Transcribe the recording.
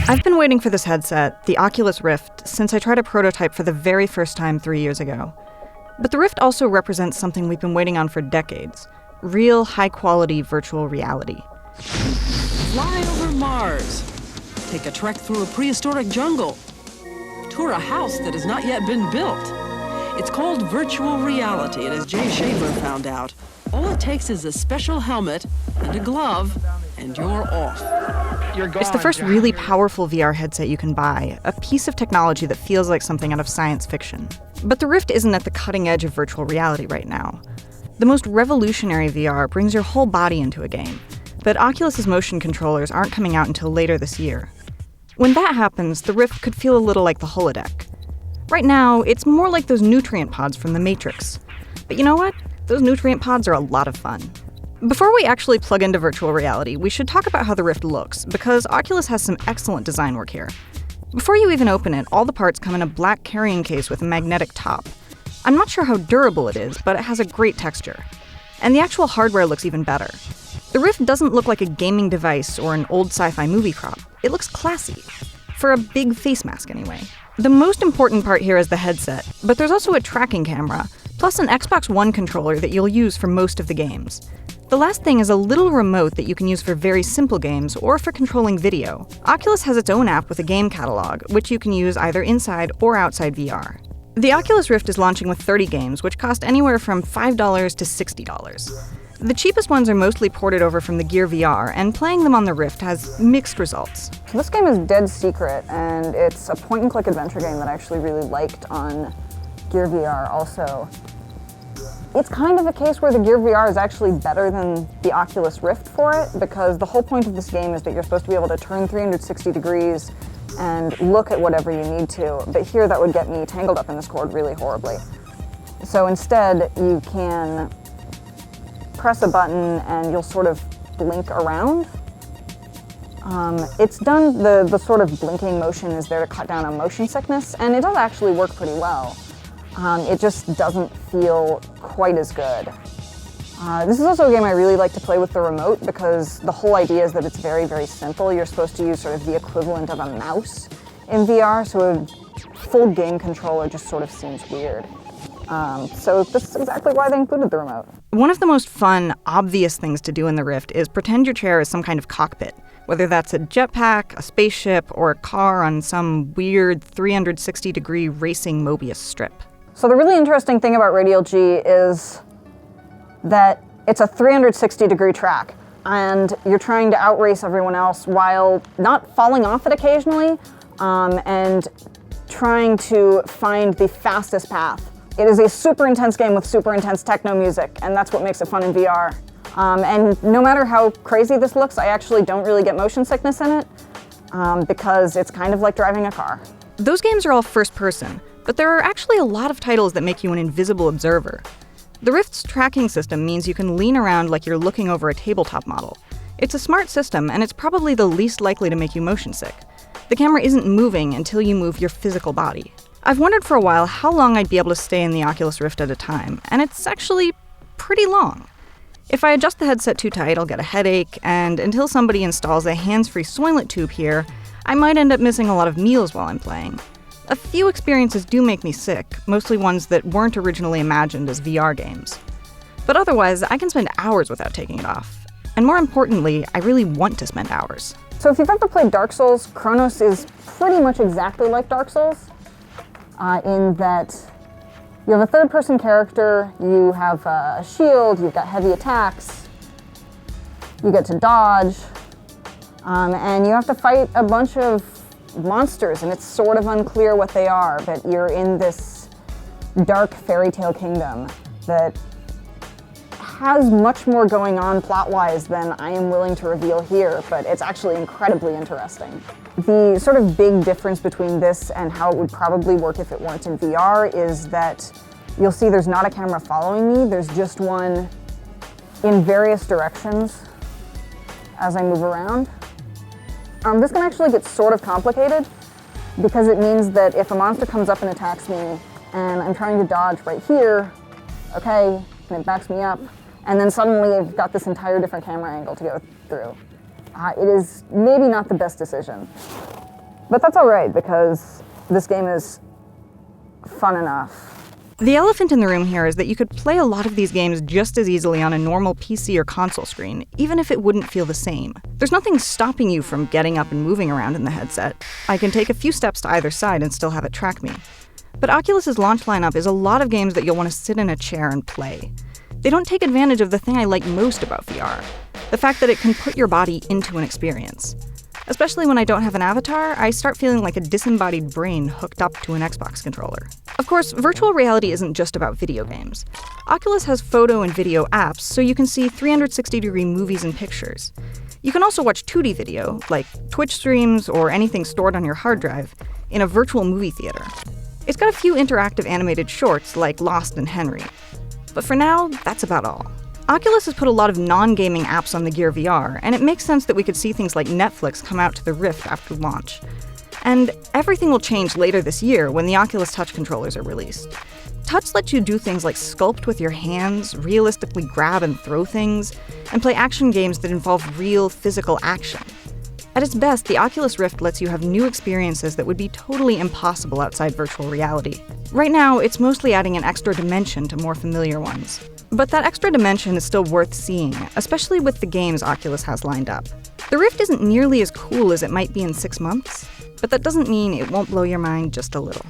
I've been waiting for this headset, the Oculus Rift, since I tried a prototype for the very first time 3 years ago. But the Rift also represents something we've been waiting on for decades: real, high-quality virtual reality. Fly over Mars. Take a trek through a prehistoric jungle. Tour a house that has not yet been built. It's called virtual reality, and as Jay Shaver found out, all it takes is a special helmet and a glove, and you're off. It's the first really powerful VR headset you can buy, a piece of technology that feels like something out of science fiction. But the Rift isn't at the cutting edge of virtual reality right now. The most revolutionary VR brings your whole body into a game, but Oculus's motion controllers aren't coming out until later this year. When that happens, the Rift could feel a little like the holodeck. Right now, it's more like those nutrient pods from The Matrix. But you know what? Those nutrient pods are a lot of fun. Before we actually plug into virtual reality, we should talk about how the Rift looks, because Oculus has some excellent design work here. Before you even open it, all the parts come in a black carrying case with a magnetic top. I'm not sure how durable it is, but it has a great texture. And the actual hardware looks even better. The Rift doesn't look like a gaming device or an old sci-fi movie prop. It looks classy. For a big face mask, anyway. The most important part here is the headset, but there's also a tracking camera, plus an Xbox One controller that you'll use for most of the games. The last thing is a little remote that you can use for very simple games or for controlling video. Oculus has its own app with a game catalog, which you can use either inside or outside VR. The Oculus Rift is launching with 30 games, which cost anywhere from $5 to $60. The cheapest ones are mostly ported over from the Gear VR, and playing them on the Rift has mixed results. So this game is dead secret, and it's a point-and-click adventure game that I actually really liked on Gear VR also. It's kind of a case where the Gear VR is actually better than the Oculus Rift for it, because the whole point of this game is that you're supposed to be able to turn 360 degrees and look at whatever you need to, but here that would get me tangled up in this cord really horribly. So instead, you can press a button and you'll sort of blink around. It's done, the sort of blinking motion is there to cut down on motion sickness, and it does actually work pretty well. It just doesn't feel quite as good. This is also a game I really like to play with the remote because the whole idea is that it's very, very simple. You're supposed to use sort of the equivalent of a mouse in VR, so a full game controller just sort of seems weird. So this is exactly why they included the remote. One of the most fun, obvious things to do in the Rift is pretend your chair is some kind of cockpit, whether that's a jetpack, a spaceship, or a car on some weird 360-degree racing Mobius strip. So the really interesting thing about Radial G is that it's a 360-degree track, and you're trying to outrace everyone else while not falling off it occasionally, and trying to find the fastest path. It is a super intense game with super intense techno music, and that's what makes it fun in VR. And no matter how crazy this looks, I actually don't really get motion sickness in it, because it's kind of like driving a car. Those games are all first person, but there are actually a lot of titles that make you an invisible observer. The Rift's tracking system means you can lean around like you're looking over a tabletop model. It's a smart system, and it's probably the least likely to make you motion sick. The camera isn't moving until you move your physical body. I've wondered for a while how long I'd be able to stay in the Oculus Rift at a time, and it's actually pretty long. If I adjust the headset too tight, I'll get a headache, and until somebody installs a hands-free Soylent tube here, I might end up missing a lot of meals while I'm playing. A few experiences do make me sick, mostly ones that weren't originally imagined as VR games. But otherwise, I can spend hours without taking it off. And more importantly, I really want to spend hours. So if you've ever played Dark Souls, Chronos is pretty much exactly like Dark Souls, in that you have a third-person character, you have a shield, you've got heavy attacks, you get to dodge, and you have to fight a bunch of monsters, and it's sort of unclear what they are, but you're in this dark fairy tale kingdom that has much more going on plot-wise than I am willing to reveal here, but it's actually incredibly interesting. The sort of big difference between this and how it would probably work if it weren't in VR is that you'll see there's not a camera following me, there's just one in various directions as I move around. This can actually get sort of complicated because it means that if a monster comes up and attacks me and I'm trying to dodge right here, okay, and it backs me up, and then suddenly I've got this entire different camera angle to go through. It is maybe not the best decision. But that's all right, because this game is fun enough. The elephant in the room here is that you could play a lot of these games just as easily on a normal PC or console screen, even if it wouldn't feel the same. There's nothing stopping you from getting up and moving around in the headset. I can take a few steps to either side and still have it track me. But Oculus's launch lineup is a lot of games that you'll want to sit in a chair and play. They don't take advantage of the thing I like most about VR, the fact that it can put your body into an experience. Especially when I don't have an avatar, I start feeling like a disembodied brain hooked up to an Xbox controller. Of course, virtual reality isn't just about video games. Oculus has photo and video apps, so you can see 360-degree movies and pictures. You can also watch 2D video, like Twitch streams or anything stored on your hard drive, in a virtual movie theater. It's got a few interactive animated shorts like Lost and Henry. But for now, that's about all. Oculus has put a lot of non-gaming apps on the Gear VR, and it makes sense that we could see things like Netflix come out to the Rift after launch. And everything will change later this year when the Oculus Touch controllers are released. Touch lets you do things like sculpt with your hands, realistically grab and throw things, and play action games that involve real physical action. At its best, the Oculus Rift lets you have new experiences that would be totally impossible outside virtual reality. Right now, it's mostly adding an extra dimension to more familiar ones. But that extra dimension is still worth seeing, especially with the games Oculus has lined up. The Rift isn't nearly as cool as it might be in 6 months, but that doesn't mean it won't blow your mind just a little.